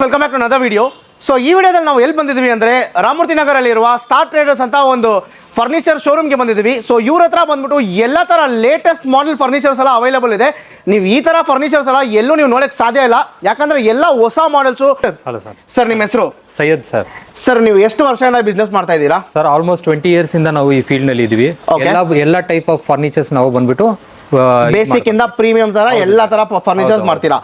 Welcome back to another video. So ಈ ವಿಡಿಯೋದಲ್ಲಿ ನಾವು ಎಲ್ಲಿ ಬಂದಿದ್ವಿ ಅಂದರೆ ರಾಮಮೂರ್ತಿ ನಗರಲ್ಲಿರುವ ಸ್ಟಾರ್ ಟ್ರೇಡರ್ಸ್ ಅಂತ ಒಂದು ಫರ್ನಿಚರ್ ಶೋರೂಮ್ಗೆ ಬಂದಿದ್ದೀವಿ. ಸೊ ಇವ್ರ ಹತ್ರ ಬಂದ್ಬಿಟ್ಟು ಎಲ್ಲ ಥರ ಲೇಟೆಸ್ಟ್ ಮಾಡೆಲ್ ಫರ್ನಿಚರ್ಸ್ ಎಲ್ಲ ಅವೈಲೇಬಲ್ ಇದೆ. ನೀವು ಈ ಥರ ಫರ್ನಿಚರ್ಸ್ ಎಲ್ಲ ಎಲ್ಲೂ ನೀವು ನೋಡೋಕ್ಕೆ ಸಾಧ್ಯ ಇಲ್ಲ, ಯಾಕಂದ್ರೆ ಎಲ್ಲ ಹೊಸ ಮಾಡೆಲ್ಸು. Hello sir. ಸರ್ ನಿಮ್ಮ ಹೆಸರು? ಸೈಯದ್ ಸರ್. ಸರ್ ನೀವು ಎಷ್ಟು ವರ್ಷದಿಂದ ಬಿಸ್ನೆಸ್ ಮಾಡ್ತಾ ಇದ್ದೀರಾ? ಸರ್ ಆಲ್ಮೋಸ್ಟ್ 20 years ಇಂದ ನಾವು ಈ ಫೀಲ್ಡ್ ನಲ್ಲಿ ಇದೀವಿ. ಎಲ್ಲ ಟೈಪ್ ಆಫ್ ಫರ್ನಿಚರ್ಸ್ ನಾವು ಬಂದ್ಬಿಟ್ಟು ಬೇಸಿಕ್ ಇಂದ ಪ್ರೀಮಿಯಂ ತರ ಎಲ್ಲ ತರ ಫರ್ನಿಚರ್ಸ್ ಮಾಡ್ತೀರಾ.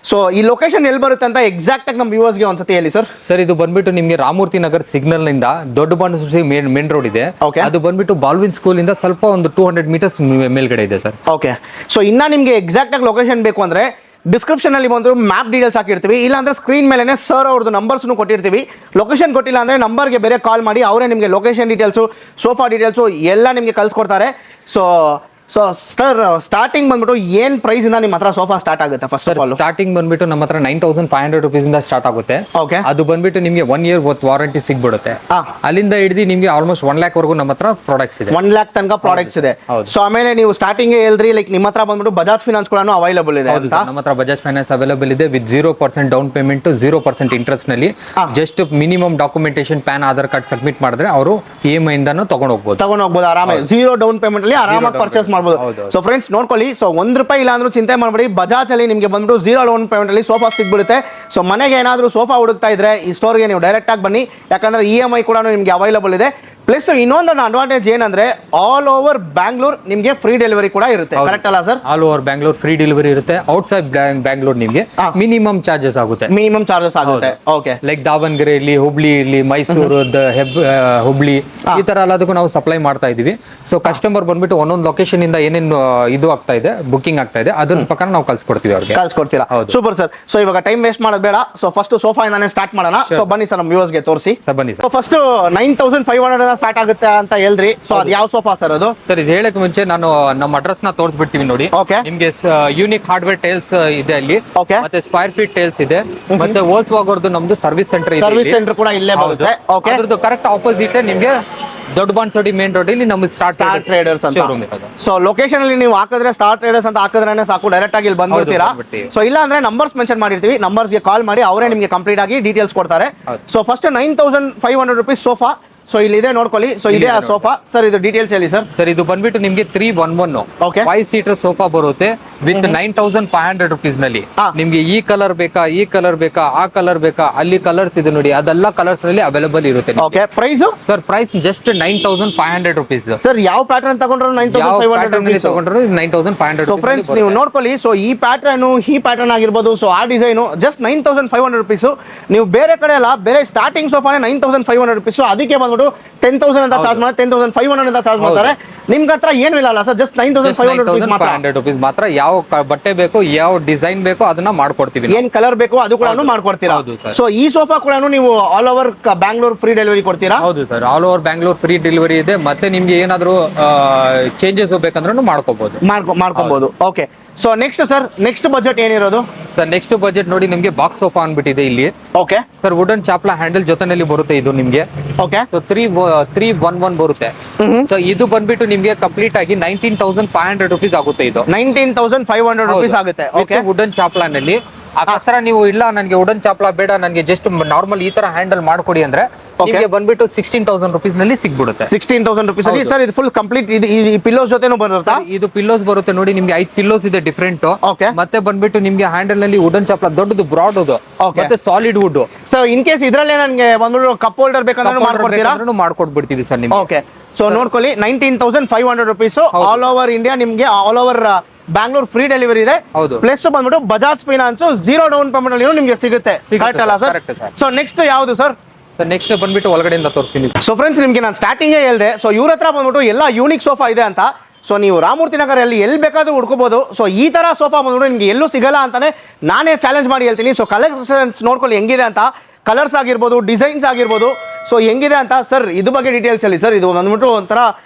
ಸೊ ಈ ಲೊಕೇಶನ್ ಎಲ್ಲಿ ಬರುತ್ತೆ ಅಂತ ಎಕ್ಸಾಕ್ಟ್ ಆಗಿ ನಮ್ಮ ವ್ಯೂವರ್ಸ್ಗೆ ಒಂದ್ಸತಿ ಹೇಳಿ ಸರ್. ಸರ್ ಇದು ಬಂದ್ಬಿಟ್ಟು ನಿಮಗೆ ರಾಮಮೂರ್ತಿ ನಗರ್ ಸಿಗ್ನಲ್ ನಿಂದ ದೊಡ್ಡ ಬಾಂಡಸ್ಬಿ ಮೇನ್ ರೋಡ್ ಇದೆ. ಅದು ಬಂದ್ಬಿಟ್ಟು ಬಾಲ್ವಿನ್ ಸ್ಕೂಲ್ ಇಂದ ಸ್ವಲ್ಪ ಒಂದು 200 meters ಮೇಲ್ಗಡೆ ಇದೆ ಸರ್. ಓಕೆ. ಸೊ ಇನ್ನ ನಿಮ್ಗೆ ಎಕ್ಸಾಕ್ಟ್ ಆಗಿ ಲೊಕೇಶನ್ ಬೇಕು ಅಂದ್ರೆ ಡಿಸ್ಕ್ರಿಪ್ಷನ್ ಅಲ್ಲಿ ಬಂದು ಮ್ಯಾಪ್ ಡೀಟೇಲ್ಸ್ ಹಾಕಿರ್ತೀವಿ, ಇಲ್ಲ ಅಂದ್ರೆ ಸ್ಕ್ರೀನ್ ಮೇಲೆ ಸರ್ ಅವ್ರದ್ದು ನಂಬರ್ಸ್ ಕೊಟ್ಟಿರ್ತೀವಿ. ಲೊಕೇಶನ್ ಕೊಟ್ಟಿಲ್ಲ ಅಂದ್ರೆ ನಂಬರ್ಗೆ ಬೇರೆ ಕಾಲ್ ಮಾಡಿ ಅವರೇ ನಿಮಗೆ ಲೊಕೇಶನ್ ಡೀಟೇಲ್ಸು, ಸೋಫಾ ಡೀಟೇಲ್ಸು ಎಲ್ಲ ನಿಮಗೆ ಕಳ್ಸಿಕೊಡ್ತಾರೆ. ಸೊ ಸರ್ ಸ್ಟಾರ್ಟಿಂಗ್ ಬಂದ್ಬಿಟ್ಟು ಏನ್ ಪ್ರೈಸ್ ಇಂದ ನಿಮ್ಮ ಹತ್ರ ಸೋಫಾ ಸ್ಟಾರ್ಟ್ ಆಗುತ್ತೆ? ಫಸ್ಟ್ ಆಫ್ ಆಲ್ ಸ್ಟಾರ್ಟಿಂಗ್ ಬಂದ್ಬಿಟ್ಟು ನಮ್ಮ ಹತ್ರ 9,500 rupees ಇಂದ ಸ್ಟಾರ್ಟ್ ಆಗುತ್ತೆ. ಓಕೆ. ಅದು ಬಂದ್ಬಿಟ್ಟು ನಿಮಗೆ 1 year ವಾರಂಟಿ ಸಿಗ್ಬಿಡುತ್ತೆ. ಅಲ್ಲಿಂದ ಹಿಡಿದು ನಿಮಗೆ ಆಲ್ಮೋಸ್ಟ್ 1 lakh ವರೆಗೂ ನಮ್ಮ ಹತ್ರ ಪ್ರಾಡಕ್ಟ್ಸ್ ಇದೆ. 1 lakh ತನಕ ಪ್ರಾಡಕ್ಟ್ಸ್ ಇದೆ. ಸೊ ಆಮೇಲೆ ನೀವು ಸ್ಟಾರ್ಟಿಂಗ್ ಹೇಳಿದ್ರಿ ಲೈಕ್ ನಿಮ್ಮ ಹತ್ರ ಬಂದ್ಬಿಟ್ಟು ಬಜಾಜ್ ಫೈನಾನ್ಸ್ ಕೂಡ ಅವೈಲೇಬಲ್ ಇದೆ ಅಂತ. ನಮ್ಮ ಹತ್ರ ಬಜಾಜ್ ಫೈನಾನ್ಸ್ ಅವೈಲೇಬಲ್ ಇದೆ ವಿತ್ 0% ಡೌನ್ ಪೇಮೆಂಟ್, 0% ಇಂಟ್ರೆಸ್ಟ್ ನಲ್ಲಿ. Just minimum documentation, PAN, Aadhaar card submit ಮಾಡಿದ್ರೆ ಅವರು EMI ಇಂದಾನು ತಗೊಂಡು ಹೋಗ್ಬೋದು ಆರಾಮಾಗಿ. 0 ಡೌನ್ ಪೇಮೆಂಟ್ ಅಲ್ಲಿ ಆರಾಮಾಗಿ ಪರ್ಚೇಸ್ ಮಾಡಬಹುದು. ಸೊ ಫ್ರೆಂಡ್ಸ್ ನೋಡ್ಕೊಳ್ಳಿ, ಸೊ ₹1 ಇಲ್ಲ ಅಂದ್ರೂ ಚಿಂತೆ ಮಾಡಬೇಡಿ, ಬಜಾಜ್ ಅಲ್ಲಿ ನಿಮಗೆ ಬಂದ್ಬಿಟ್ಟು 0 ಡೌನ್ ಪೇಮೆಂಟ್ ಅಲ್ಲಿ ಸೋಫಾ ಸಿಗ್ಬಿಡುತ್ತೆ. ಸೊ ಮನೆಗೆ ಏನಾದರೂ ಸೋಫಾ ಹುಡುಕ್ತಾ ಇದ್ರೆ ಈ ಸ್ಟೋರ್ಗೆ ನೀವು ಡೈರೆಕ್ಟ್ ಆಗಿ ಬನ್ನಿ, ಯಾಕಂದ್ರೆ EMI ಕೂಡ ನಿಮಗೆ ಅವೈಲೇಬಲ್ ಇದೆ. ಪ್ಲಸ್ ಇನ್ನೊಂದು ಅಡ್ವಾಂಟೇಜ್ ಏನಂದ್ರೆ ಆಲ್ ಓವರ್ ಬ್ಯಾಂಗ್ಳೂರ್ ನಿಮಗೆ ಫ್ರೀ ಡೆಲಿವರಿ ಕೂಡ ಇರುತ್ತೆ. ಕರೆಕ್ಟ್ ಅಲ್ಲ sir? All over Bangalore free delivery ಇರುತ್ತೆ. ಔಟ್ಸೈಡ್ ಬ್ಯಾಂಗ್ಳೂರ್ ನಿಮಗೆ ಮಿನಿಮಮ್ ಚಾರ್ಜಸ್ ಆಗುತ್ತೆ. ಓಕೆ. ಲೈಕ್ ದಾವಣಗೆರೆ ಇರ್ಲಿ, ಹುಬ್ಳಿ ಇರ್ಲಿ, ಮೈಸೂರು, ಹುಬ್ಳಿ, ಈ ತರ ಎಲ್ಲದಕ್ಕೂ ನಾವು ಸಪ್ಲೈ ಮಾಡ್ತಾ ಇದೀವಿ. ಸೊ ಕಸ್ಟಮರ್ ಬಂದ್ಬಿಟ್ಟು ಒಂದೊಂದು ಲೊಕೇಶನ್ ಇಂದ ಏನೇನು ಇದು ಆಗ್ತಾ ಇದೆ, ಬುಕಿಂಗ್ ಆಗ್ತಾ ಇದೆ, ಅದ್ರ ಪ್ರಕಾರ ನಾವು ಕಳ್ಸಿಕೊಡ್ತೀವಿ ಅವ್ರಿಗೆ. ಕಳ್ಸಿಕೊಡ್ತೀರಾ? Super sir. ಸೊ ಇವಾಗ ಟೈಮ್ ವೇಸ್ಟ್ ಮಾಡೋದು ಬೇಡ. ಸೊ ಫಸ್ಟ್ ಸೋಫಾ ಇಂದಾನೆ ಸ್ಟಾರ್ಟ್ ಮಾಡೋಣ. ಸೊ ಬನ್ನಿ ಸರ್ ನಮ್ಮ ವ್ಯೂವರ್ಸ್ಗೆ ತೋರಿಸಿ. ಬನ್ನಿ ಸರ್. ಫಸ್ಟ್ 9,500 ಸ್ಟಾರ್ಟ್ ಆಗುತ್ತೆ ಅಂತ ಹೇಳ್ರಿ. ಸೊ ಅದು ಯಾವ ಸೋಫಾ ಸರ್ ಅದು? ಸರ್ ಇದು ಹೇಳಕ್ ಮುಂಚೆ ನಾನು ನಮ್ಮ ಅಡ್ರೆಸ್ ನ ತೋರಿಸ್ಬಿಡ್ತೀವಿ ನೋಡಿ. ನಿಮ್ಗೆ ಯೂನಿಕ್ ಹಾರ್ಡ್ವೇರ್ ಟೈಲ್ಸ್ ಇದೆ ಅಲ್ಲಿ, ಮತ್ತೆ ಸ್ಕ್ವೇರ್ ಫೀಟ್ ಟೈಲ್ಸ್ ಇದೆ, ಮತ್ತೆ ವೋಲ್ಸ್ವಾಗರ್ದು ನಮ್ದು ಸರ್ವಿಸ್ ಸೆಂಟರ್ ಇದೆ. ಸರ್ವಿಸ್ ಸೆಂಟರ್ ಕೂಡ ಇಲ್ಲೇ ಬರುತ್ತೆ. ಓಕೆ. ಅದ್ರದ್ದು ಕರೆಕ್ಟ್ ಆಪೋಸಿಟ್ ನಿಮ್ಗೆ ದೊಡ್ಡ ಬಾನ್ಸೋಡಿ ಮೇನ್ ರೋಡ್ ಇಲ್ಲಿ ನಮ್ದು ಸ್ಟಾರ್ ಟ್ರೇಡರ್ಸ್ ಅಂತ. ಸೊ ಲೊಕೇಶನ್ ಅಲ್ಲಿ ನೀವು ಹಾಕಿದ್ರೆ ಸ್ಟಾರ್ ಟ್ರೇಡರ್ಸ್ ಅಂತ ಹಾಕಿದ್ರೆ ಸಾಕು, ಡೈರೆಕ್ಟ್ ಆಗಿ ಇಲ್ಲಿ ಬಂದ್ಬಿಡ್ತೀರಾ. ಸೊ ಇಲ್ಲ ಅಂದ್ರೆ ನಂಬರ್ಸ್ ಮೆನ್ಷನ್ ಮಾಡಿರ್ತೀವಿ, ನಂಬರ್ಸ್ಗೆ ಕಾಲ್ ಮಾಡಿ ಅವರೇ ನಿಮಗೆ ಕಂಪ್ಲೀಟ್ ಆಗಿ ಡೀಟೇಲ್ಸ್ ಕೊಡ್ತಾರೆ. So first 9,500 rupees sofa. So ಇಲ್ಲಿ ಇದೆ ನೋಡ್ಕೊಳ್ಳಿ. ಸೊ ಇದೆ ಆ ಸೋಫಾ. ಸರ್ ಇದು ಡೀಟೇಲ್ಸ್ ಹೇಳಿ ಸರ್. ಸರ್ ಇದು ಬಂದ್ಬಿಟ್ಟು ನಿಮ್ಗೆ 311 5 seater ಸೋಫಾ ಬರುತ್ತೆ ವಿತ್ 9,500 rupees ನಲ್ಲಿ. ನಿಮ್ಗೆ ಈ ಕಲರ್ ಬೇಕಾ, ಈ ಕಲರ್ ಬೇಕಾ, ಆ ಕಲರ್ ಬೇಕಾ, ಅಲ್ಲಿ ಕಲರ್ಸ್ ಇದೆ ನೋಡಿ, ಅದೆಲ್ಲ ಕಲರ್ಸ್ ನಲ್ಲಿ ಅವೈಲೇಬಲ್ ಇರುತ್ತೆ. Okay. Price sir price just 9,500 rupees. Sir ಯಾವ ಪ್ಯಾಟರ್ನ್ ತಗೊಂಡ್ರು 9,500 rupees ತಗೊಂಡ್ರು 9,500. ಸೊ ಫ್ರೆಂಡ್ಸ್ ನೀವು ನೋಡ್ಕೊಳ್ಳಿ. ಸೊ ಈ ಪ್ಯಾಟರ್ನ್ ಆಗಿರ್ಬೋದು, ಸೊ ಆ ಡಿಸೈನ್ ಜಸ್ಟ್ 9,500 rupees. ನೀವು ಬೇರೆ ಕಡೆ ಎಲ್ಲ ಬೇರೆ ಸ್ಟಾರ್ಟಿಂಗ್ ಸೋಫಾನೇ 9,500 rupees. ಅದಕ್ಕೆ ಬಂದ್ಬಿಟ್ಟು 10,000 ಅಂತ ಚಾರ್ಜ್ ಮಾಡಿ 10,500 ಅಂತ ಚಾರ್ಜ್ ಮಾಡ್ತಾರೆ. ನಿಮ್ಗೆ ಹತ್ರ ಏನು ಇಲ್ಲ ಸರ್, ಜಸ್ಟ್ 9,500 rupees ಮಾತ್ರ. ಯಾವ ಬಟ್ಟೆ ಬೇಕು, ಯಾವ ಡಿಸೈನ್ ಬೇಕು ಅದನ್ನ ಮಾಡ್ಕೊಡ್ತೀವಿ. ಏನ್ ಕಲರ್ ಬೇಕು ಅದು ಕೂಡ ಮಾಡ್ಕೊಡ್ತೀರಾ. ಸೊ ಈ ಸೋಫಾ ಕೂಡ ನೀವು all over Bangalore free delivery ಕೊಡ್ತೀರಾ? ಹೌದು sir, all over Bangalore free delivery ಇದೆ. ಮತ್ತೆ ನಿಮ್ಗೆ ಏನಾದ್ರು ಚೇಂಜಸ್ ಬೇಕಂದ್ರೂ ಮಾಡ್ಕೋಬಹುದು. ಓಕೆ. ಸೊ ನೆಕ್ಸ್ಟ್ ಬಜೆಟ್ ಏನಿರೋದು ಸರ್? ನೆಕ್ಸ್ಟ್ ಬಜೆಟ್ ನೋಡಿ ನಿಮ್ಗೆ ಬಾಕ್ಸ್ ಸೋಫಾ ಅನ್ಬಿಟ್ಟಿದೆ ಇಲ್ಲಿ. ಓಕೆ. ಸರ್ ವುಡನ್ ಚಾಪ್ಲಾ ಹ್ಯಾಂಡಲ್ ಜೊತೆನಲ್ಲಿ ಬರುತ್ತೆ ಇದು ನಿಮ್ಗೆ. ಓಕೆ. ಸೊ 311 ಬರುತ್ತೆ. ಸೊ ಇದು ಬಂದ್ಬಿಟ್ಟು ನಿಮ್ಗೆ ಕಂಪ್ಲೀಟ್ ಆಗಿ 19,500 rupees ಆಗುತ್ತೆ. ಇದು 19,500 rupees ಆಗುತ್ತೆ. ಓಕೆ. ವುಡನ್ ಚಾಪ್ಲಾ ನಲ್ಲಿ ಅಕಸ್ರ ನೀವು ಇಲ್ಲ ನನಗೆ ವುಡನ್ ಚಾಪ್ಲಾ ಬೇಡ, ನನಗೆ ಜಸ್ಟ್ ನಾರ್ಮಲ್ ಈ ತರ ಹ್ಯಾಂಡಲ್ ಮಾಡ್ಕೊಡಿ ಅಂದ್ರೆ ನಿಮಗೆ ಬಂದ್ಬಿಟ್ಟು 16,000 rupees ನಲ್ಲಿ ಸಿಗ್ಬಿಡುತ್ತೆ. 16,000 rupees ಅಲ್ಲಿ ಸರ್ ಇದು ಫುಲ್ ಕಂಪ್ಲೀಟ್ ಈ ಪಿಲ್ಲೋಸ್ ಜೊತೆನೂ ಬರುತ್ತಾ? ಇದು ಪಿಲ್ಲೋಸ್ ಬರುತ್ತೆ ನೋಡಿ ನಿಮ್ಗೆ 5 ಪಿಲ್ಲೋಸ್ ಇದೆ ಡಿಫರೆಂಟ್. ಮತ್ತೆ ಬಂದ್ಬಿಟ್ಟು ನಿಮ್ಗೆ ಹ್ಯಾಂಡಲ್ ನಲ್ಲಿ ವುಡನ್ ಚಾಪ್ಲಾ ದೊಡ್ಡದು ಬ್ರಾಡ್ ಅದು, ಮತ್ತೆ solid wood. So in case ಇದ್ರಲ್ಲೇ ನನಗೆ ಬಂದ್ಬಿಟ್ಟು ಕಪ್ ಹೋಲ್ಡರ್ ಬೇಕಂದ್ರೆ ಮಾಡ್ಕೊಡ್ಬಿಡ್ತೀವಿ ಸರ್ ನಿಮ್ಗೆ. ಓಕೆ. ಸೊ ನೋಡ್ಕೊಳ್ಳಿ 19,500 rupees ಆಲ್ ಓವರ್ ಇಂಡಿಯಾ, ನಿಮ್ಗೆ all over Bangalore free delivery ಇದೆ. ಪ್ಲಸ್ ಬಂದ್ಬಿಟ್ಟು ಬಜಾಜ್ ಫೈನಾನ್ಸ್ 0 ಡೌನ್ ಪೇಮೆಂಟ್ ಅಲ್ಲಿ ನಿಮ್ಗೆ ಸಿಗುತ್ತೆ. ಕರೆಕ್ಟ್ ಅಲ್ಲ ಸರ್? ಸೊ ನೆಕ್ಸ್ಟ್ ಯಾವುದು ಸರ್? ನೆಕ್ಸ್ಟ್ ಬಂದ್ಬಿಟ್ಟು ಒಳಗಡೆಯಿಂದ ತೋರಿಸ್ತೀನಿ. ಸೊ ಫ್ರೆಂಡ್ಸ್ ನಿಮ್ಗೆ ನಾನು ಸ್ಟಾರ್ಟಿಂಗ್ ಹೇಳಿದೆ, ಸೊ ಇವ್ರ ಹತ್ರ ಬಂದ್ಬಿಟ್ಟು ಎಲ್ಲ ಯೂನಿಕ್ ಸೋಫಾ ಇದೆ ಅಂತ. ಸೊ ನೀವು ರಾಮಮೂರ್ತಿ ನಗರಲ್ಲಿ ಎಲ್ಲಿ ಬೇಕಾದ್ರೂ ಹುಡ್ಕೋಬಹುದು. ಸೊ ಈ ತರ ಸೋಫಾ ಬಂದ್ಬಿಟ್ಟು ನಿಮ್ಗೆ ಎಲ್ಲೂ ಸಿಗಲ್ಲ ಅಂತಾನೆ ನಾನೇ ಚಾಲೆಂಜ್ ಮಾಡಿ ಹೇಳ್ತೀನಿ. ಸೊ ಕಲೆಕ್ಷನ್ಸ್ ನೋಡ್ಕೊಳ್ಳಿ ಹೆಂಗಿದೆ ಅಂತ, ಕಲರ್ಸ್ ಆಗಿರ್ಬೋದು, ಡಿಸೈನ್ಸ್ ಆಗಿರ್ಬೋದು, ಸೊ ಹೆಂಗಿದೆ ಅಂತ. ಸರ್ ಇದು ಬಗ್ಗೆ ಡೀಟೇಲ್ಸ್ ಹೇಳಿ ಸರ್. ಇದು ಬಂದ್ಬಿಟ್ಟು ಒಂಥರ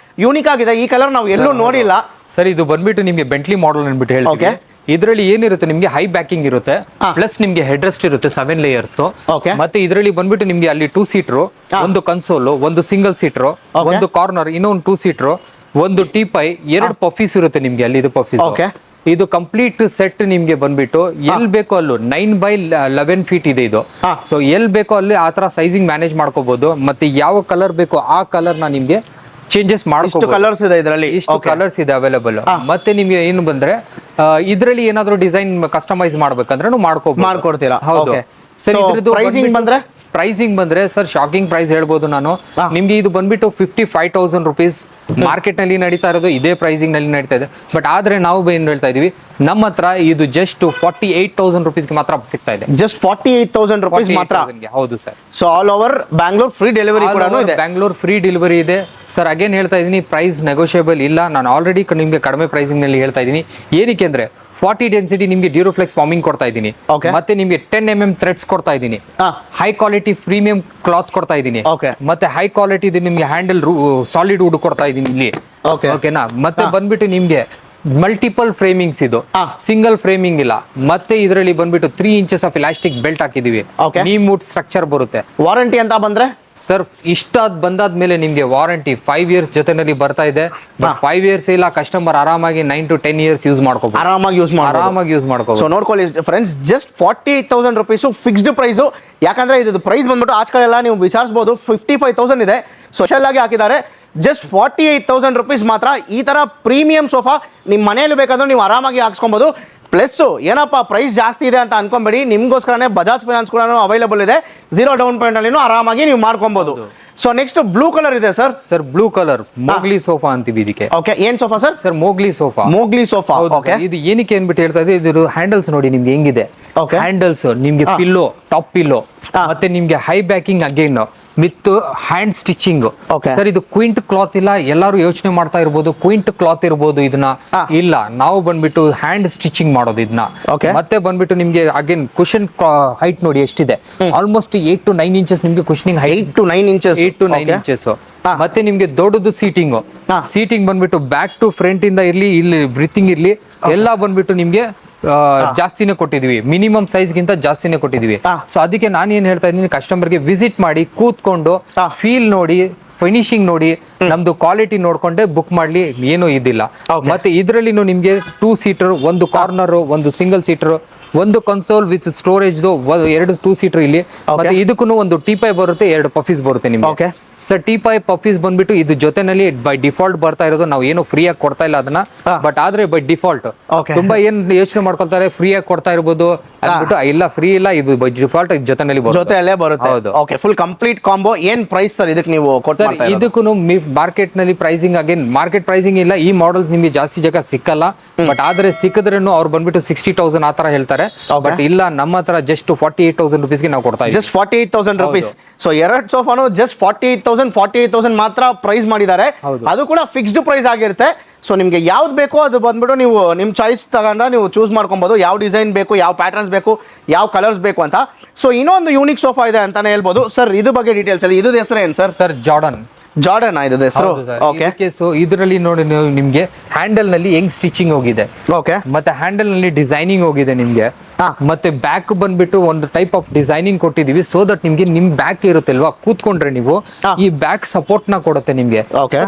ಯೂನಿಕ್ ಆಗಿದೆ, ಈ ಕಲರ್ ನಾವು ಎಲ್ಲೂ ನೋಡಿಲ್ಲ. ಸರ್ ಇದು ಬಂದ್ಬಿಟ್ಟು ನಿಮ್ಗೆ ಬೆಂಟ್ಲಿ ಮಾಡೆಲ್ ಅನ್ಬಿಟ್ಟು ಹೇಳ್ತೀವಿ. ಇದರಲ್ಲಿ ಏನಿರುತ್ತೆ ನಿಮ್ಗೆ ಹೈ ಬ್ಯಾಕಿಂಗ್ ಇರುತ್ತೆ, ಪ್ಲಸ್ ನಿಮ್ಗೆ ಹೆಡ್ ರೆಸ್ಟ್ ಇರುತ್ತೆ 7 layers. ಮತ್ತೆ ಇದರಲ್ಲಿ ಬಂದ್ಬಿಟ್ಟು ನಿಮ್ಗೆ ಅಲ್ಲಿ 2 seater, ಒಂದು ಕನ್ಸೋಲ್, ಒಂದು ಸಿಂಗಲ್ ಸೀಟರ್, ಒಂದು ಕಾರ್ನರ್, ಇನ್ನೊಂದು 2 seater, ಒಂದು ಟೀಪೈ, 2 ಪಫೀಸ್ ಇರುತ್ತೆ ನಿಮ್ಗೆ ಅಲ್ಲಿ. ಇದು ಪಫೀಸ್ ಇದು ಕಂಪ್ಲೀಟ್ ಸೆಟ್ ನಿಮ್ಗೆ ಬಂದ್ಬಿಟ್ಟು ಎಲ್ ಬೇಕೋ ಅಲ್ಲೂ 9x11 ಫೀಟ್ ಇದೆ ಇದು. ಹಾ. ಸೊ ಎಲ್ ಬೇಕೋ ಅಲ್ಲಿ ಆ ತರ ಸೈಜಿಂಗ್ ಮ್ಯಾನೇಜ್ ಮಾಡ್ಕೋಬಹುದು. ಮತ್ತೆ ಯಾವ ಕಲರ್ ಬೇಕೋ ಆ ಕಲರ್ ನ ನಿಮ್ಗೆ ಚೇಂಜಸ್ ಮಾಡ್ಕೋಬಹುದು. ಕಲರ್ಸ್ ಇದೆ ಇದರಲ್ಲಿ, ಇಷ್ಟು ಕಲರ್ಸ್ ಇದೆ ಅವೈಲೇಬಲ್. ಮತ್ತೆ ನಿಮ್ಗೆ ಏನು ಬಂದ್ರೆ ಇದ್ರಲ್ಲಿ ಏನಾದ್ರು ಡಿಸೈನ್ ಕಸ್ಟಮೈಸ್ ಮಾಡ್ಬೇಕಂದ್ರೆ ಮಾಡ್ಕೊಡ್ತೀರಾ? ಹೌದು ಸರ್. ಇದ್ರದ್ದು ಪ್ರೈಸಿಂಗ್ ಬಂದ್ರೆ ಪ್ರೈಸಿಂಗ್ ಬಂದ್ರೆ ಸರ್ ಶಾಕಿಂಗ್ ಪ್ರೈಸ್ ಹೇಳ್ಬೋದು ನಾನು ನಿಮ್ಗೆ. ಇದು ಬಂದ್ಬಿಟ್ಟು 55,000 ರುಪೀಸ್ ಮಾರ್ಕೆಟ್ ನಲ್ಲಿ ನಡೀತಾ ಇರೋದು ಇದೇ ಪ್ರೈಸಿಂಗ್ ನಲ್ಲಿ ನಡೀತಾ ಇದೆ. ಬಟ್ ಆದ್ರೆ ನಾವು ಏನ್ ಹೇಳ್ತಾ ಇದೀವಿ, ನಮ್ಮ ಹತ್ರ ಇದು ಜಸ್ಟ್ 48,000 ರುಪೀಸ್ಗೆ ಮಾತ್ರ ಸಿಗ್ತಾ ಇದೆ. ಜಸ್ಟ್ 48,000 ರುಪೀಸ್ ಮಾತ್ರ? ಹೌದು sir. So all over Bangalore free delivery ಕೂಡ ಇದೆ. ಬ್ಯಾಂಗ್ಳೂರ್ ಫ್ರೀ ಡೆಲಿವರಿ ಇದೆ ಸರ್. ಅಗೇನ್ ಹೇಳ್ತಾ ಇದೀನಿ, ಪ್ರೈಸ್ ನೆಗೋಷಿಯಬಲ್ ಇಲ್ಲ. ನಾನು ಆಲ್ರೆಡಿ ನಿಮ್ಗೆ ಕಡಿಮೆ ಪ್ರೈಸಿಂಗ್ ನಲ್ಲಿ ಹೇಳ್ತಾ ಇದೀನಿ. ಏನಕ್ಕೆ ಅಂದ್ರೆ 40 ಡೆನ್ಸಿಟಿ ನಿಮ್ಗೆ ಡ್ಯೂರೋಫ್ಲೆಕ್ಸ್ ಫಾರ್ಮಿಂಗ್ ಕೊಡ್ತಾ ಇದ್ದೀನಿ. ಮತ್ತೆ ನಿಮ್ಗೆ 10 mm ಥ್ರೆಡ್ಸ್ ಕೊಡ್ತಾ ಇದ್ದೀನಿ. ಹೈ ಕ್ವಾಲಿಟಿ ಪ್ರೀಮಿಯಂ ಕ್ಲಾತ್ ಕೊಡ್ತಾ ಇದ್ದೀನಿ. ಮತ್ತೆ ಹೈ ಕ್ವಾಲಿಟಿ ನಿಮ್ಗೆ ಹ್ಯಾಂಡಲ್ ಸಾಲಿಡ್ ವುಡ್ ಕೊಡ್ತಾ ಇದ್ದೀನಿ ಇಲ್ಲಿ. ಓಕೆನಾ? ಮತ್ತೆ ಬಂದ್ಬಿಟ್ಟು ನಿಮ್ಗೆ ಮಲ್ಟಿಪಲ್ ಫ್ರೇಮಿಂಗ್ಸ್, ಇದು ಸಿಂಗಲ್ ಫ್ರೇಮಿಂಗ್ ಇಲ್ಲ. ಮತ್ತೆ ಇದರಲ್ಲಿ ಬಂದ್ಬಿಟ್ಟು 3 ಇಂಚಸ್ ಆಫ್ ಇಲಾಸ್ಟಿಕ್ ಬೆಲ್ಟ್ ಹಾಕಿದೀವಿ. ನೀಮ್ ವುಡ್ ಸ್ಟ್ರಕ್ಚರ್ ಬರುತ್ತೆ. ವಾರಂಟಿ ಅಂತ ಬಂದ್ರೆ ಸರ್ ಇಷ್ಟಾದ್ ಬಂದಾದ್ಮೇಲೆ ನಿಮ್ಗೆ ವಾರಂಟಿ 5 years ಜೊತೆನಲ್ಲಿ ಬರ್ತಾ ಇದೆ. ಬಟ್ 5 years ಇಲ್ಲ, ಕಸ್ಟಮರ್ ಆರಾಮಾಗಿ 9 to 10 years ಯೂಸ್ ಮಾಡ್ಕೋಬಹುದು. ಆರಾಮಾಗಿ ಯೂಸ್ ಮಾಡ್ಕೋಬಹುದು. ಸೊ ನೋಡ್ಕೊಳ್ಳಿ friends, just 48,000 rupees fixed price. ಯಾಕಂದ್ರೆ ಇದು ಪ್ರೈಸ್ ಬಂದ್ಬಿಟ್ಟು ಆಚ್ ಕಡೆ ಎಲ್ಲ ನೀವು ವಿಚಾರಿಸಬಹುದು 55,000 ಇದೆ. ಸ್ಪೆಷಲ್ ಆಗಿ ಹಾಕಿದ್ದಾರೆ. ಜಸ್ಟ್ 48,000 ರುಪೀಸ್ ಮಾತ್ರ. ಈ ತರ ಪ್ರೀಮಿಯಂ ಸೋಫಾ ನಿಮ್ಮ ಮನೆಯಲ್ಲಿ ಬೇಕಾದ್ರೆ ನೀವು ಆರಾಮಾಗಿ ಹಾಕ್ಸ್ಕೊಬಹುದು. ಪ್ಲಸ್ ಏನಪ್ಪ ಪ್ರೈಸ್ ಜಾಸ್ತಿ ಇದೆ ಅಂತ ಅನ್ಕೊಂಬೇಡಿ, ನಿಮ್ಗೋಸ್ಕರನೇ ಬಜಾಜ್ ಫೈನಾನ್ಸ್ ಕೂಡ ಅವೈಲೇಬಲ್ ಇದೆ. 0 ಡೌನ್ ಪೇಮೆಂಟ್ ಅಲ್ಲಿ ಆರಾಮಾಗಿ ನೀವು ಮಾಡ್ಕೊಬಹುದು. ಸೊ ನೆಕ್ಸ್ಟ್ ಬ್ಲೂ ಕಲರ್ ಇದೆ sir. Sir blue colour Mowgli sofa ಅಂತೀವಿ ಇದಕ್ಕೆ. ಓಕೆ, ಏನ್ sofa sir? Sir Mowgli sofa. Mowgli sofa. ಇದು ಏನಕ್ಕೆ ಅನ್ಬಿಟ್ಟು ಹೇಳ್ತಾ ಇದೆ, ಇದು ಹ್ಯಾಂಡಲ್ಸ್ ನೋಡಿ ನಿಮ್ಗೆ ಹೆಂಗಿದೆ. ಹ್ಯಾಂಡಲ್ಸ್ ನಿಮ್ಗೆ ಪಿಲ್ಲೋ, ಟಾಪ್ ಪಿಲ್ಲೋ, ಮತ್ತೆ ನಿಮ್ಗೆ high backing again with hand stitching. Sir ಇದು ಕ್ವಿಂಟ್ ಕ್ಲಾತ್ ಇಲ್ಲ. ಎಲ್ಲರೂ ಯೋಚನೆ ಮಾಡ್ತಾ ಇರ್ಬೋದು ಕ್ವಿಂಟ್ ಕ್ಲಾತ್ ಇರ್ಬೋದು, ಇದನ್ನ ಇಲ್ಲ. ನಾವು ಬಂದ್ಬಿಟ್ಟು ಹ್ಯಾಂಡ್ ಸ್ಟಿಚಿಂಗ್ ಮಾಡೋದು ಇದನ್ನ. ಮತ್ತೆ ಬಂದ್ಬಿಟ್ಟು ನಿಮ್ಗೆ ಅಗೇನ್ ಕುಶನ್ ಹೈಟ್ ನೋಡಿ ಎಷ್ಟಿದೆ. ಆಲ್ಮೋಸ್ಟ್ 8 to 9 ಇಂಚಸ್ ನಿಮ್ಗೆ ಕುಶನಿಂಗ್ ಹೈಟ್. 8 to 9 inches. ಮತ್ತೆ ನಿಮ್ಗೆ ದೊಡ್ಡದು ಸೀಟಿಂಗ್ ಬಂದ್ಬಿಟ್ಟು ಬ್ಯಾಕ್ ಟು ಫ್ರಂಟ್ ಇಂದ ಇರ್ಲಿ, ಇಲ್ಲಿ ಬ್ರೀತಿಂಗ್ ಇರ್ಲಿ, ಎಲ್ಲ ಬಂದ್ಬಿಟ್ಟು ನಿಮ್ಗೆ ಜಾಸ್ತಿನೇ ಕೊಟ್ಟಿದೀವಿ. ಮಿನಿಮಮ್ ಸೈಜ್ ಗಿಂತ ಜಾಸ್ತಿನೇ ಕೊಟ್ಟಿದೀವಿ. ಸೊ ಅದಕ್ಕೆ ನಾನು ಏನ್ ಹೇಳ್ತಾ ಇದ್ದೀನಿ, ಕಸ್ಟಮರ್ಗೆ ವಿಸಿಟ್ ಮಾಡಿ ಕೂತ್ಕೊಂಡು ಫೀಲ್ ನೋಡಿ, ಫಿನಿಶಿಂಗ್ ನೋಡಿ, ನಮ್ದು ಕ್ವಾಲಿಟಿ ನೋಡ್ಕೊಂಡೆ ಬುಕ್ ಮಾಡ್ಲಿ, ಏನೂ ಇದಿಲ್ಲ. ಮತ್ತೆ ಇದ್ರಲ್ಲಿ ನಿಮ್ಗೆ 2 seater, 1 corner, 1 single seater, 1 console with storage, 2 2 seater ಇಲ್ಲಿ. ಮತ್ತೆ ಇದಕ್ಕೂ 1 ಟೀಪಾಯ್ ಬರುತ್ತೆ, 2 ಪಫೀಸ್ ಬರುತ್ತೆ ನಿಮ್ಗೆ. ಸರ್ ಟೀಪಾಯ್ ಪಫೀಸ್ ಬಂದ್ಬಿಟ್ಟು ಇದು ಜೊತೆನಲ್ಲಿ ಬೈ ಡಿಫಾಲ್ಟ್ ಬರ್ತಾ ಇರೋದು. ನಾವು ಏನು ಫ್ರೀ ಆಗಿ ಕೊಡ್ತಾ ಇಲ್ಲ ಅದನ್ನ. ಬಟ್ ಆದ್ರೆ ಬೈ ಡಿಫಾಲ್ಟ್ ತುಂಬಾ ಏನ್ ಯೋಚನೆ ಮಾಡ್ಕೊಳ್ತಾರೆ, ಫ್ರೀ ಆಗಿ ಕೊಡ್ತಾ ಇರ್ಬೋದು ಅಂದ್ಬಿಟ್ಟು. ಇಲ್ಲ, ಫ್ರೀ ಇಲ್ಲ, ಇದು ಬೈ ಡಿಫಾಲ್ಟ್ ಜೊತೆನಲ್ಲಿ ಬರುತ್ತೆ. Okay, full complete combo. ಏನ್ ಪ್ರೈಸ್ ಸರ್ ಇದಕ್ಕೆ ನೀವು ಕೊಡ್ತಾ? ಇದಕ್ಕೂ ಮಾರ್ಕೆಟ್ ನಲ್ಲಿ ಪ್ರೈಸಿಂಗ್ ಅಗೇನ್ ಮಾರ್ಕೆಟ್ ಪ್ರೈಸಿಂಗ್ ಇಲ್ಲ. ಈ ಮಾಡೆಲ್ ನಿಮ್ಗೆ ಜಾಸ್ತಿ ಜಾಗ ಸಿಕ್ಕಲ್ಲ. ಬಟ್ ಆದ್ರೆ ಸಿಕ್ಕಿದ್ರೂ ಅವ್ರು ಬಂದ್ಬಿಟ್ಟು 60,000 ಆತರ ಹೇಳ್ತಾರೆ. ಬಟ್ ಇಲ್ಲ, ನಮ್ಮ ಹತ್ರ ಜಸ್ಟ್ 48,000 ರುಪೀಸ್ಗೆ ನಾವು ಕೊಡ್ತಾ ಇದ್ದೀವಿ. Just 48,000 rupees. ಸೊ 2 ಸೋಫಾನು ಜಸ್ಟ್ 48,000 ಮಾತ್ರ ಪ್ರೈಸ್ ಮಾಡಿದ್ದಾರೆ. ಅದು ಕೂಡ ಫಿಕ್ಸ್ಡ್ ಪ್ರೈಸ್ ಆಗಿರುತ್ತೆ. ಸೊ ನಿಮ್ಗೆ ಯಾವ್ದು ಬೇಕೋ ಅದು ಬಂದ್ಬಿಟ್ಟು ನೀವು ನಿಮ್ ಚಾಯ್ಸ್ ತಗೊಂಡ ನೀವು ಚೂಸ್ ಮಾಡ್ಕೊಬಹುದು. ಯಾವ ಡಿಸೈನ್ ಬೇಕು, ಯಾವ ಪ್ಯಾಟರ್ನ್ಸ್ ಬೇಕು, ಯಾವ ಕಲರ್ಸ್ ಬೇಕು ಅಂತ. ಸೊ ಇನ್ನೊಂದು ಯೂನಿಕ್ ಸೋಫಾ ಇದೆ ಅಂತಾನೆ ಹೇಳ್ಬೋದು ಸರ್. ಇದ್ರ ಬಗ್ಗೆ ಡೀಟೇಲ್ಸ್ ಅಲ್ಲಿ, ಇದು ಹೆಸರು ಏನು ಸರ್? ಸರ್ ಜಾರ್ಡನ್ ಇದು ಹೆಸರು. ಓಕೆ, ಸೊ ಇದರಲ್ಲಿ ನೋಡಿ ನಿಮ್ಗೆ ಹ್ಯಾಂಡಲ್ ನಲ್ಲಿ ಹೆಂಗ್ ಸ್ಟಿಚಿಂಗ್ ಹೋಗಿದೆ. ಓಕೆ, ಮತ್ತೆ ಹ್ಯಾಂಡಲ್ ನಲ್ಲಿ ಡಿಸೈನಿಂಗ್ ಹೋಗಿದೆ ನಿಮ್ಗೆ. ಮತ್ತೆ ಬ್ಯಾಕ್ ಬಂದ್ಬಿಟ್ಟು ಒಂದು ಟೈಪ್ ಆಫ್ ಡಿಸೈನಿಂಗ್ ಕೊಟ್ಟಿದೀವಿ. ಸೋ ದಟ್ ನಿಮ್ಗೆ ನಿಮ್ ಬ್ಯಾಕ್ ಇರುತ್ತಲ್ವಾ, ಕೂತ್ಕೊಂಡ್ರೆ ನೀವು ಈ ಬ್ಯಾಕ್ ಸಪೋರ್ಟ್ ನ ಕೊಡುತ್ತೆ ನಿಮ್ಗೆ.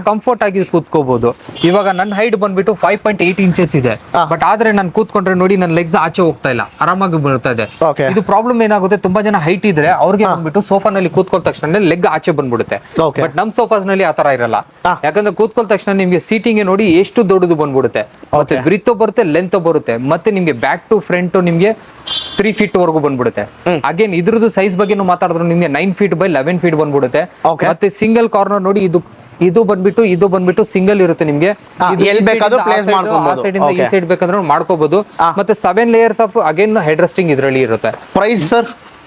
ಕಂಫರ್ಟ್ ಆಗಿ ಕೂತ್ಕೋಬಹುದು. ಇವಾಗ ನನ್ನ ಹೈಟ್ ಬಂದ್ಬಿಟ್ಟು 5.8 ಇಂಚಸ್ ಇದೆ. ಬಟ್ ಆದ್ರೆ ನಾನು ಕೂತ್ಕೊಂಡ್ರೆ ನೋಡಿ ನನ್ನ ಲೆಗ್ಸ್ ಆಚೆ ಹೋಗ್ತಾ ಇಲ್ಲ, ಆರಾಮಾಗಿ ಬೀಳ್ತಾ ಇದೆ. ಇದು ಪ್ರಾಬ್ಲಮ್ ಏನಾಗುತ್ತೆ, ತುಂಬಾ ಜನ ಹೈಟ್ ಇದ್ರೆ ಅವ್ರಿಗೆ ಬಂದ್ಬಿಟ್ಟು ಸೋಫಾ ನಲ್ಲಿ ಕೂತ್ಕೊಂಡ ತಕ್ಷಣ ಲೆಗ್ ಆಚೆ ಬಂದ್ಬಿಡುತ್ತೆ. ಬಟ್ ನಮ್ ಸೋಫಾಸ್ ನಲ್ಲಿ ಆತರ ಇರಲ್ಲ. ಯಾಕಂದ್ರೆ ಕೂತ್ಕೊಂಡ ತಕ್ಷಣ ನಿಮ್ಗೆ ಸೀಟಿಂಗ್ ನೋಡಿ ಎಷ್ಟು ದೊಡ್ಡದು ಬಂದ್ಬಿಡುತ್ತೆ. ಮತ್ತೆ ಬ್ರಿತ್ ಬರುತ್ತೆ, ಲೆಂತ್ ಬರುತ್ತೆ. ಮತ್ತೆ ನಿಮ್ಗೆ ಬ್ಯಾಕ್ ಟು ಫ್ರಂಟ್ ನಿಮ್ಗೆ 3 feet ವರೆಗೂ ಬಂದ್ಬಿಡುತ್ತೆ. ಅಗೇನ್ ಇದ್ರದ್ದು ಸೈಜ್ ಬಗ್ಗೆ ಮಾತಾಡಿದ್ರು ನಿಮ್ಗೆ 9 feet by 11 feet ಬಂದ್ಬಿಡುತ್ತೆ. ಮತ್ತೆ ಸಿಂಗಲ್ ಕಾರ್ನರ್ ನೋಡಿ, ಇದು ಬಂದ್ಬಿಟ್ಟು ಸಿಂಗಲ್ ಇರುತ್ತೆ ನಿಮ್ಗೆ. ಈ ಸೈಡ್ ಬೇಕಾದ್ರೆ ಮಾಡ್ಕೋಬಹುದು. ಮತ್ತೆ 7 layers of again head resting ಇದ್ರಲ್ಲಿ ಇರುತ್ತೆ. ಪ್ರೈಸ್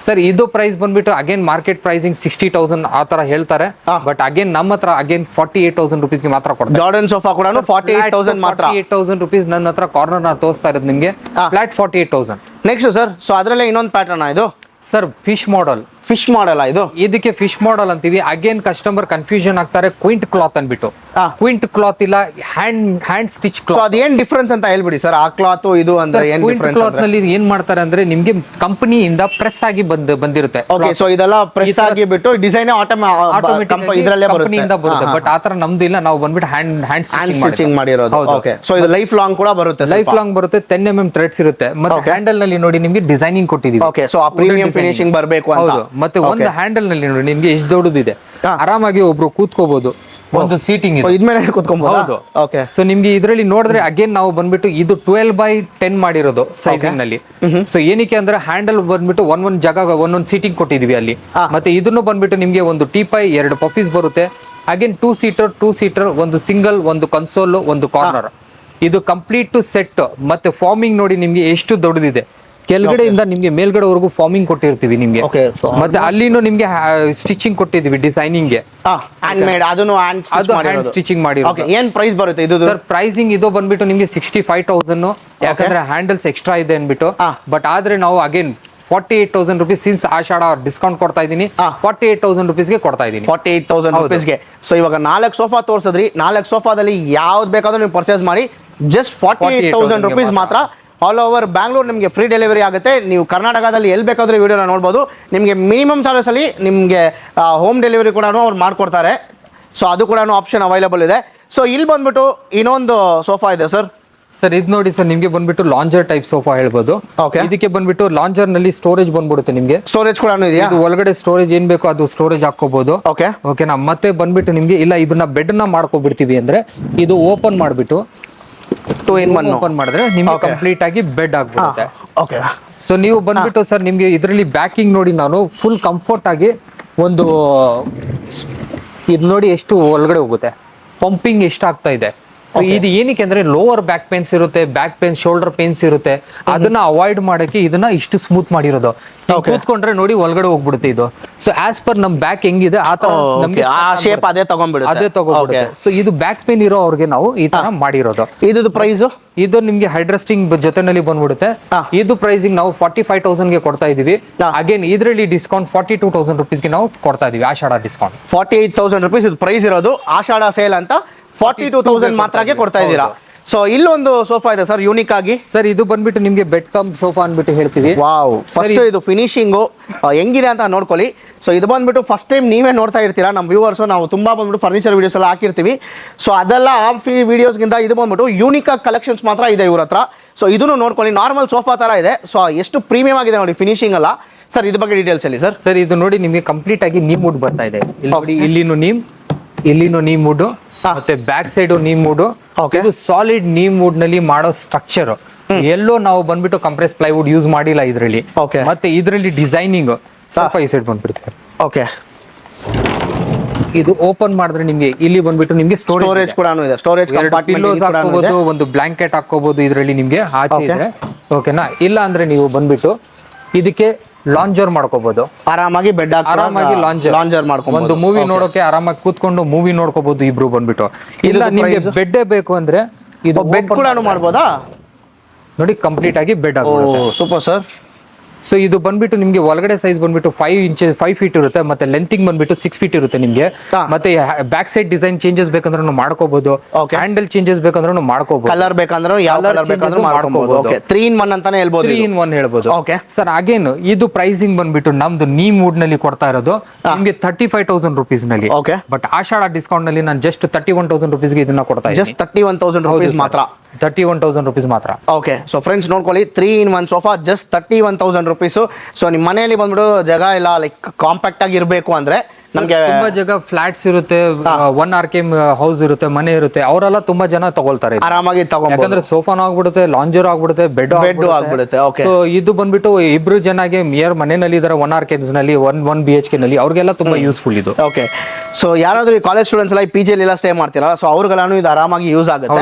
ಸರ್ ಇದು ಪ್ರೈಸ್ ಬಂದ್ಬಿಟ್ಟು ಅಗೇನ್ ಮಾರ್ಕೆಟ್ ಪ್ರೈಸಿಂಗ್ 60,000 ಆತರ ಹೇಳ್ತಾರೆ. ಬಟ್ ಅಗೇನ್ ನಮ್ಮ ಹತ್ರ ಅಗೇನ್ 48,000 ರುಪೀಸ್ಗೆ ಮಾತ್ರ ಕೊಡ್ತಾರೆ. ಜಾರ್ಡನ್ ಸೋಫಾ ಕೂಡ 48,000 ಮಾತ್ರ. 48,000 ರುಪೀಸ್ ನನ್ನ ಹತ್ರ ಕಾರ್ನರ್ ನ ತೋರಿಸ್ತಾ ಇರೋದು ನಿಮ್ಗೆ ಫ್ಲಾಟ್ 48,000. ನೆಕ್ಸ್ಟ್ ಸರ್, ಸೊ ಅದರಲ್ಲೇ ಇನ್ನೊಂದು ಪ್ಯಾಟರ್ನ್ ಇದು ಸರ್ ಫಿಶ್ ಮಾಡೆಲ್. ಫಿಶ್ ಮಾಡಲ್ಲ ಇದು. ಇದಕ್ಕೆ ಫಿಶ್ ಮಾಡಲ್ ಅಂತೀವಿ. ಅಗೇನ್ ಕಸ್ಟಮರ್ ಕನ್ಫ್ಯೂಷನ್ ಆಗ್ತಾರೆ ಕ್ವಿಂಟ್ ಕ್ಲಾತ್ ಅನ್ಬಿಟ್ಟು. ಹಾ. ಕ್ವಿಂಟ್ ಕ್ಲಾತ್ ಇಲ್ಲ, ಹ್ಯಾಂಡ್ ಸ್ಟಿಚ್ ಸೊ ಕ್ಲಾತ್. ಅದೇನ್ ಡಿಫ್ರೆನ್ಸ್ ಅಂತ ಹೇಳ್ಬಿಡಿ ಸರ್, ಆ ಕ್ಲಾತ್ ಇದು ಅಂದ್ರೆ ಏನ್ ಕ್ವಿಂಟ್ ಡಿಫ್ರೆನ್ಸ್ ಕ್ಲಾತ್ ನಲ್ಲಿ ಏನ್ ಮಾಡ್ತಾರೆ ಅಂದ್ರೆ ನಿಮ್ಗೆ ಕಂಪನಿಯಿಂದ ಪ್ರೆಸ್ ಆಗಿ ಬಂದಿರುತ್ತೆ. ಓಕೆ, ಸೊ ಇದೆಲ್ಲ ಪ್ರೆಸ್ ಆಗಿ ಬಿಟ್ಟು ಡಿಸೈನ್ ಇದರಲ್ಲೇ ಕಂಪನಿಯಿಂದ ಬರುತ್ತೆ. ಬಟ್ ಆತರ ನಮ್ದು ಇಲ್ಲ, ನಾವು ಬಂದ್ಬಿಟ್ಟು ಹ್ಯಾಂಡ್ ಸ್ಟಿಚಿಂಗ್ ಮಾಡಿರೋದು. ಓಕೆ, ಸೊ ಇದು ಲೈಫ್ ಲಾಂಗ್ ಕೂಡ ಬರುತ್ತೆ, ಲೈಫ್ ಲಾಂಗ್ ಬರುತ್ತೆ. 10 mm ಥ್ರೆಡ್ಸ್ ಇರುತ್ತೆ. ಮತ್ತೆ ಹ್ಯಾಂಡಲ್ ನಲ್ಲಿ ನೋಡಿ ನಿಮ್ಗೆ ಡಿಸೈನಿಂಗ್ ಕೊಟ್ಟಿದೀವಿ. ಓಕೆ, ಸೊ ಆ ಪ್ರೀಮಿಯಂ ಫಿನಿಶಿಂಗ್ ಬರಬೇಕು ಅಂತ. ಹೌದು. ಮತ್ತೆ ಒಂದು ಹ್ಯಾಂಡಲ್ ನಲ್ಲಿ ನೋಡಿ ನಿಮ್ಗೆ ಎಷ್ಟು ದೊಡ್ಡದಿದೆ, ಆರಾಮಾಗಿ ಒಬ್ರು ಕೂತ್ಕೋಬಹುದು. ಒಂದು ಸೀಟಿಂಗ್ ಇದೆ, ಇದ್ಮೇಲೆ ಕೂತ್ಕೊಬಹುದು. ಹೌದು. ಓಕೆ, ಸೊ ನಿಮ್ಗೆ ಇದರಲ್ಲಿ ನೋಡಿದ್ರೆ ಅಗೇನ್ ನಾವು ಬಂದ್ಬಿಟ್ಟು ಇದು 12x10 ಮಾಡಿರೋದು ಸೈಜಿಂಗ್ ನಲ್ಲಿ. ಸೊ ಏನಕ್ಕೆ ಅಂದ್ರೆ ಹ್ಯಾಂಡಲ್ ಬಂದ್ಬಿಟ್ಟು ಒಂದೊಂದ್ ಜಾಗ ಒಂದೊಂದ್ ಸೀಟಿಂಗ್ ಕೊಟ್ಟಿದೀವಿ ಅಲ್ಲಿ. ಮತ್ತೆ ಇದನ್ನು ಬಂದ್ಬಿಟ್ಟು ನಿಮ್ಗೆ ಒಂದು ಟೀಪೈ, 2 ಪಫೀಸ್ ಬರುತ್ತೆ. ಅಗೇನ್ 2 ಸೀಟರ್, ಒಂದು ಸಿಂಗಲ್, ಒಂದು ಕನ್ಸೋಲ್, ಒಂದು ಕಾರ್ನರ್. ಇದು ಕಂಪ್ಲೀಟ್ ಟು ಸೆಟ್. ಮತ್ತೆ ಫಾರ್ಮಿಂಗ್ ನೋಡಿ ನಿಮ್ಗೆ ಎಷ್ಟು ದೊಡ್ಡದಿದೆ. ಕೆಳಗಡೆಯಿಂದ ನಿಮ್ಗೆ ಮೇಲ್ಗಡೆವರೆಗೂ ಫಾರ್ಮಿಂಗ್ ಕೊಟ್ಟಿರ್ತೀವಿ ನಿಮ್ಗೆ. ಮತ್ತೆ ಅಲ್ಲಿನೂ ನಿಮ್ಗೆ ಸ್ಟಿಚಿಂಗ್ ಕೊಟ್ಟಿದೀವಿ ಡಿಸೈನಿಂಗ್ ಗೆ. ಹ್ಯಾಂಡ್ ಮೇಡ್, ಅದನ್ನು ಹ್ಯಾಂಡ್ ಸ್ಟಿಚಿಂಗ್ ಮಾಡಿರೋದು. ಓಕೆ, ಏನ್ ಪ್ರೈಸ್ ಬರುತ್ತೆ ಇದು ಸರ್? ಪ್ರೈಸಿಂಗ್ ಇದು ಬಂದ್ಬಿಟ್ಟು ನಿಮ್ಗೆ 65,000, ಯಾಕಂದ್ರೆ ಹ್ಯಾಂಡಲ್ಸ್ ಎಕ್ಸ್ಟ್ರಾ ಇದೆ ಅನ್ಬಿಟ್ಟು. ಬಟ್ ಆದ್ರೆ ನಾವು ಅಗೇನ್ 48,000 rupees ಸಿನ್ಸ್ ಆಷಾಢ ಡಿಸ್ಕೌಂಟ್ ಕೊಡ್ತಾ ಇದೀನಿ. 48,000 rupees ಗೆ ಕೊಡ್ತಾ ಇದೀನಿ. 48,000 rupees ಗೆ. ಸೊ ಇವಾಗ 4 ಸೋಫಾ ತೋರಿಸಿದ್ರಿ. 4 ಸೋಫಾದಲ್ಲಿ ಯಾವ್ದು ಬೇಕಾದ್ರೂ ನೀವು ಪರ್ಚೇಸ್ ಮಾಡಿ. ಜಸ್ಟ್ 48,000 rupees ಮಾತ್ರ. ಆಲ್ ಓವರ್ ಬ್ಯಾಂಗ್ಳೂರ್ ನಿಮಗೆ ಫ್ರೀ ಡೆಲಿವರಿ ಆಗುತ್ತೆ. ನೀವು ಕರ್ನಾಟಕದಲ್ಲಿ ಎಲ್ಲಿ ಬೇಕಾದ್ರೂ ವಿಡಿಯೋನ ನೋಡ್ಬೋದು. ನಿಮಗೆ ಮಿನಿಮಮ್ ಚಾರ್ಜಸ್ ಅಲ್ಲಿ ನಿಮಗೆ ಹೋಮ್ ಡೆಲಿವರಿ ಕೂಡ ಅವ್ರು ಮಾಡ್ಕೊಡ್ತಾರೆ. ಸೊ ಅದು ಕೂಡ ಆಪ್ಷನ್ ಅವೈಲೇಬಲ್ ಇದೆ. ಸೊ ಇಲ್ಲಿ ಬಂದ್ಬಿಟ್ಟು ಇನ್ನೊಂದು ಸೋಫಾ ಇದೆ ಸರ್. ಸರ್ ಇದು ನೋಡಿ ಸರ್, ನಿಮ್ಗೆ ಬಂದ್ಬಿಟ್ಟು ಲಾಂಜರ್ ಟೈಪ್ ಸೋಫಾ ಹೇಳ್ಬೋದು. ಇದಕ್ಕೆ ಬಂದ್ಬಿಟ್ಟು ಲಾಂಜರ್ ನಲ್ಲಿ ಸ್ಟೋರೇಜ್ ಬಂದ್ಬಿಡುತ್ತೆ ನಿಮ್ಗೆ. ಸ್ಟೋರೇಜ್ ಕೂಡ ಇದೆಯಾ? ಇದು ಒಳಗಡೆ ಸ್ಟೋರೇಜ್ ಏನ್ ಬೇಕು ಅದು ಸ್ಟೋರೇಜ್ ಹಾಕೋಬಹುದು. ಓಕೆನಾ? ಮತ್ತೆ ಬಂದ್ಬಿಟ್ಟು ನಿಮ್ಗೆ ಇಲ್ಲ ಇದನ್ನ ಬೆಡ್ ನ ಮಾಡ್ಕೊಬಿಡ್ತೀವಿ ಅಂದ್ರೆ ಇದು ಓಪನ್ ಮಾಡ್ಬಿಟ್ಟು 2-in-1 ಓಪನ್ ಮಾಡಿದ್ರೆ ನಿಮ್ಗೆ ಕಂಪ್ಲೀಟ್ ಆಗಿ ಬೆಡ್ ಆಗ್ಬಿಡುತ್ತೆ. ಓಕೆ, ಸೊ ನೀವು ಬಂದ್ಬಿಟ್ಟು ಸರ್ ನಿಮ್ಗೆ ಇದರಲ್ಲಿ ಬ್ಯಾಕಿಂಗ್ ನೋಡಿ ನಾನು ಫುಲ್ ಕಂಫರ್ಟ್ ಆಗಿ ಒಂದು ಇದು ನೋಡಿ ಎಷ್ಟು ಒಳಗಡೆ ಹೋಗುತ್ತೆ, ಪಂಪಿಂಗ್ ಎಷ್ಟು ಆಗ್ತಾ ಇದೆ. ಸೊ ಇದು ಏನಕ್ಕೆ ಅಂದ್ರೆ ಲೋವರ್ ಬ್ಯಾಕ್ ಪೇನ್ಸ್ ಇರುತ್ತೆ, ಬ್ಯಾಕ್ ಪೇನ್, ಶೋಲ್ಡರ್ ಪೇನ್ಸ್ ಇರುತ್ತೆ. ಅದನ್ನ ಅವಾಯ್ಡ್ ಮಾಡಕ್ಕೆ ಇದನ್ನ ಇಷ್ಟು ಸ್ಮೂತ್ ಮಾಡಿರೋದು. ಕೂತ್ಕೊಂಡ್ರೆ ನೋಡಿ ಒಳಗಡೆ ಹೋಗ್ಬಿಡುತ್ತೆ ಇದು. ಸೊ ಆಸ್ ಪರ್ ನಮ್ ಬ್ಯಾಕ್ ಹೆಂಗಿದೆ ಆ ತರ ನಮ್ಗೆ ಆ ಶೇಪ್ ಅದೇ ತಗೊಂಡ್ಬಿಡುತ್ತೆ. ಸೊ ಇದು ಬ್ಯಾಕ್ ಪೇನ್ ಇರೋ ಅವ್ರಿಗೆ ನಾವು ಈ ತರ ಮಾಡಿರೋದು. ಇದು ಪ್ರೈಸ್ ಇದು ನಿಮ್ಗೆ ಹೈಡ್ರಸ್ಟಿಂಗ್ ಜೊತೆನಲ್ಲಿ ಬಂದ್ಬಿಡುತ್ತೆ. ಇದು ಪ್ರೈಸಿಂಗ್ ನಾವು 45,000 ಗೆ ಕೊಡ್ತಾ ಇದೀವಿ. ಅಗೇನ್ ಇದರಲ್ಲಿ ಡಿಸ್ಕೌಂಟ್ 42,000 rupees ಗೆ ನಾವು ಕೊಡ್ತಾ ಇದೀವಿ. ಆಷಾಢ ಡಿಸ್ಕೌಂಟ್ 48,000 rupees ಇದು ಪ್ರೈಸ್ ಇರೋದು. ಆಷಾಢ ಸೇಲ್ ಅಂತ 42,000 ಮಾತ್ರಕ್ಕೆ ಕೊಡ್ತಾ ಇದ್ದೀರಾ. ಸೊ ಇಲ್ಲೊಂದು ಸೋಫಾ ಇದೆ ಸರ್, ಯೂನಿಕ್ ಆಗಿ. ಸರ್ ಇದು ಬಂದ್ಬಿಟ್ಟು ನಿಮ್ಗೆ ಬೆಡ್ ಕಮ್ ಸೋಫಾ ಅನ್ಬಿಟ್ಟು ಹೇಳ್ತೀವಿ. ವಾವ್, ಫಸ್ಟ್ ಇದು ಫಿನಿಶಿಂಗು ಹೆಂಗಿದೆ ಅಂತ ನೋಡ್ಕೊಳ್ಳಿ. ಸೊ ಇದು ಬಂದ್ಬಿಟ್ಟು ಫಸ್ಟ್ ಟೈಮ್ ನೀವೇ ನೋಡ್ತಾ ಇರ್ತೀರಾ ನಮ್ಮ ವ್ಯೂವರ್ಸ್. ನಾವು ತುಂಬಾ ಬಂದ್ಬಿಟ್ಟು ಫರ್ನಿಚರ್ ವಿಡಿಯೋಸ್ ಎಲ್ಲ ಹಾಕಿರ್ತೀವಿ. ಸೊ ಅದೆಲ್ಲ ಆ ವಿಡಿಯೋಸ್ಗಿಂತ ಇದು ಬಂದ್ಬಿಟ್ಟು ಯೂನಿಕ್ ಆಗಿ ಕಲೆಕ್ಷನ್ಸ್ ಮಾತ್ರ ಇದೆ ಇವ್ರ ಹತ್ರ. ಸೊ ಇದನ್ನು ನೋಡ್ಕೊಳ್ಳಿ, ನಾರ್ಮಲ್ ಸೋಫಾ ತರ ಇದೆ. ಸೊ ಎಷ್ಟು ಪ್ರೀಮಿಯಂ ಆಗಿದೆ ನೋಡಿ ಫಿನಿಶಿಂಗ್ ಎಲ್ಲ. ಸರ್ ಇದ್ರ ಬಗ್ಗೆ ಡೀಟೇಲ್ಸ್ ಹೇಳಿ ಸರ್. ಸರ್ ಇದು ನೋಡಿ ನಿಮ್ಗೆ ಕಂಪ್ಲೀಟ್ ಆಗಿ ನೀಮ್ ವುಡ್ ಬರ್ತಾ ಇದೆ. ಇಲ್ಲಿನೂ ನೀಮ್ ವುಡ್, ಮತ್ತೆ ಬ್ಯಾಕ್ ಸೈಡ್ ನೀಮ್ ವುಡ್. ಇದು ಸಾಲಿಡ್ ನೀಮ್ ವುಡ್ ನಲ್ಲಿ ಮಾಡೋ ಸ್ಟ್ರಕ್ಚರ್. ಎಲ್ಲೋ ನಾವು ಬಂದ್ಬಿಟ್ಟು ಕಂಪ್ರೆಸ್ ಪ್ಲೈವುಡ್ ಯೂಸ್ ಮಾಡಿಲ್ಲ ಇದರಲ್ಲಿ. ಮತ್ತೆ ಇದರಲ್ಲಿ ಡಿಸೈನಿಂಗ್ ಸ್ವಲ್ಪ ಈ ಸೈಡ್ ಬಂದ್ಬಿಡಿ ಸರ್. ಓಕೆ, ಇದು ಓಪನ್ ಮಾಡಿದ್ರೆ ನಿಮ್ಗೆ ಇಲ್ಲಿ ಬಂದ್ಬಿಟ್ಟು ನಿಮ್ಗೆ ಸ್ಟೋರೇಜ್ ಕೂಡ ಇದೆ. ಸ್ಟೋರೇಜ್ ಪಿಲ್ಲೋಸ್ ಹಾಕೋಬಹುದು, ಒಂದು ಬ್ಲಾಂಕೆಟ್ ಹಾಕೋಬಹುದು ಇದರಲ್ಲಿ ನಿಮ್ಗೆ ಆಚೆ ಇದೆ. ಓಕೆನಾ? ಇಲ್ಲ ಅಂದ್ರೆ ನೀವು ಬಂದ್ಬಿಟ್ಟು ಇದಕ್ಕೆ ಲಾಂಜರ್ ಮಾಡ್ಕೋಬಹುದು. ಆರಾಮಾಗಿ ಬೆಡ್ ಆರಾಮಾಗಿ ಲಾಂಜರ್ ಮಾಡ್ಕೊಂಡು ಒಂದು ಮೂವಿ ನೋಡೋಕೆ ಆರಾಮಾಗಿ ಕೂತ್ಕೊಂಡು ಮೂವಿ ನೋಡ್ಕೋಬಹುದು ಇಬ್ರು ಬಂದ್ಬಿಟ್ಟು. ಇಲ್ಲ ನಿಮ್ಗೆ ಬೆಡ್ ಬೇಕು ಅಂದ್ರೆ ಇದು ಬೆಡ್ ಕೂಡ ಮಾಡ್ಬೋದಾ? ನೋಡಿ ಕಂಪ್ಲೀಟ್ ಆಗಿ ಬೆಡ್ ಆಗುತ್ತೆ. Super sir. ಸೊ ಇದು ಬಂದ್ಬಿಟ್ಟು ನಿಮ್ಗೆ ಒಳಗಡೆ ಸೈಜ್ ಬಂದ್ಬಿಟ್ಟು 5 feet ಇರುತ್ತೆ. ಮತ್ತೆ ಲೆಂತಿಂಗ್ ಬಂದ್ಬಿಟ್ಟು 6 feet ಇರುತ್ತೆ ನಿಮ್ಗೆ. ಮತ್ತೆ ಬ್ಯಾಕ್ ಸೈಡ್ ಡಿಸೈನ್ ಚೇಂಜಸ್ ಬೇಕಂದ್ರೂ ಮಾಡ್ಕೋಬಹುದು. ಹ್ಯಾಂಡಲ್ ಚೇಂಜಸ್ ಬೇಕಂದ್ರೂ ಮಾಡ್ಕೋಬಹುದು. ಕಲರ್ ಬೇಕಂದ್ರೆ ಯಾವ ಕಲರ್ ಬೇಕಂದ್ರೂ ಮಾಡ್ಕೋಬಹುದು. ಓಕೆ, 3-in-1 ಅಂತಾನೆ ಹೇಳ್ಬೋದು. 3-in-1 ಹೇಳ್ಬೋದು. ಓಕೆ ಸರ್ ಅಗೇನ್ ಇದು ಪ್ರೈಸಿಂಗ್ ಬಂದ್ಬಿಟ್ಟು ನಮ್ದು ನೀಮ್ ವುಡ್ ನಲ್ಲಿ ಕೊಡ್ತಾ ಇರೋದು ನಿಮ್ಗೆ 35,000 rupees ನಲ್ಲಿ. ಓಕೆ, ಬಟ್ ಆಷಾಢ ಡಿಸ್ಕೌಂಟ್ ನಲ್ಲಿ ನಾನು ಜಸ್ಟ್ 31,000 rupees ಗೆ ಇದನ್ನ ಕೊಡ್ತಾ ಇದ್ದೀನಿ. ಜಸ್ಟ್ 31,000 rupees ಮಾತ್ರ. 31,000 rupees ಮಾತ್ರ. ಓಕೆ, ಸೊ ಫ್ರೆಂಡ್ಸ್ ನೋಡ್ಕೊಳ್ಳಿ, 3-in-1 sofa just 31,000 rupees. So ನಿಮ್ಮ ಮನೆಯಲ್ಲಿ ಬಂದ್ಬಿಟ್ಟು ಜಾಗ ಇಲ್ಲ, ಲೈಕ್ ಕಾಂಪ್ಯಾಕ್ಟ್ ಆಗಿ ಇರಬೇಕು ಅಂದ್ರೆ ನಮ್ಗೆ ತುಂಬಾ ಜಾಗ ಫ್ಲಾಟ್ಸ್ ಇರುತ್ತೆ, 1 RK ಹೌಸ್ ಇರುತ್ತೆ, ಮನೆ ಇರುತ್ತೆ, ಅವರೆಲ್ಲ ತುಂಬಾ ಜನ ತಗೊಳ್ತಾರೆ. ಆರಾಮಾಗಿ ತಗೊಂಡ್ಬೋದು. ಯಾಕಂದ್ರೆ ಸೋಫಾನು ಆಗ್ಬಿಡುತ್ತೆ, ಲಾಂಜರ್ ಆಗ್ಬಿಡುತ್ತೆ, ಬೆಡ್ ಆಗ್ಬಿಡುತ್ತೆ. ಓಕೆ, ಸೊ ಇದು ಬಂದ್ಬಿಟ್ಟು ಇಬ್ರು ಜನಗೆ ನಿಯರ್ ಮನೆಯಲ್ಲಿ ಇದಾರೆ 1 RK ನಲ್ಲಿ, 1 BHK ನಲ್ಲಿ, ಅವ್ರಿಗೆಲ್ಲ ತುಂಬಾ ಯೂಸ್ಫುಲ್ ಇದು. ಓಕೆ, ಸೊ ಯಾರಾದ್ರೂ ಕಾಲೇಜ್ ಸ್ಟೂಡೆಂಟ್ಸ್ ಎಲ್ಲ PG ಎಲ್ಲ ಸ್ಟೇ ಮಾಡ್ತೀರಾ, ಸೊ ಅವ್ರಿಗೆಲ್ಲಾನು ಇದು ಆರಾಮಾಗಿ ಯೂಸ್ ಆಗುತ್ತೆ.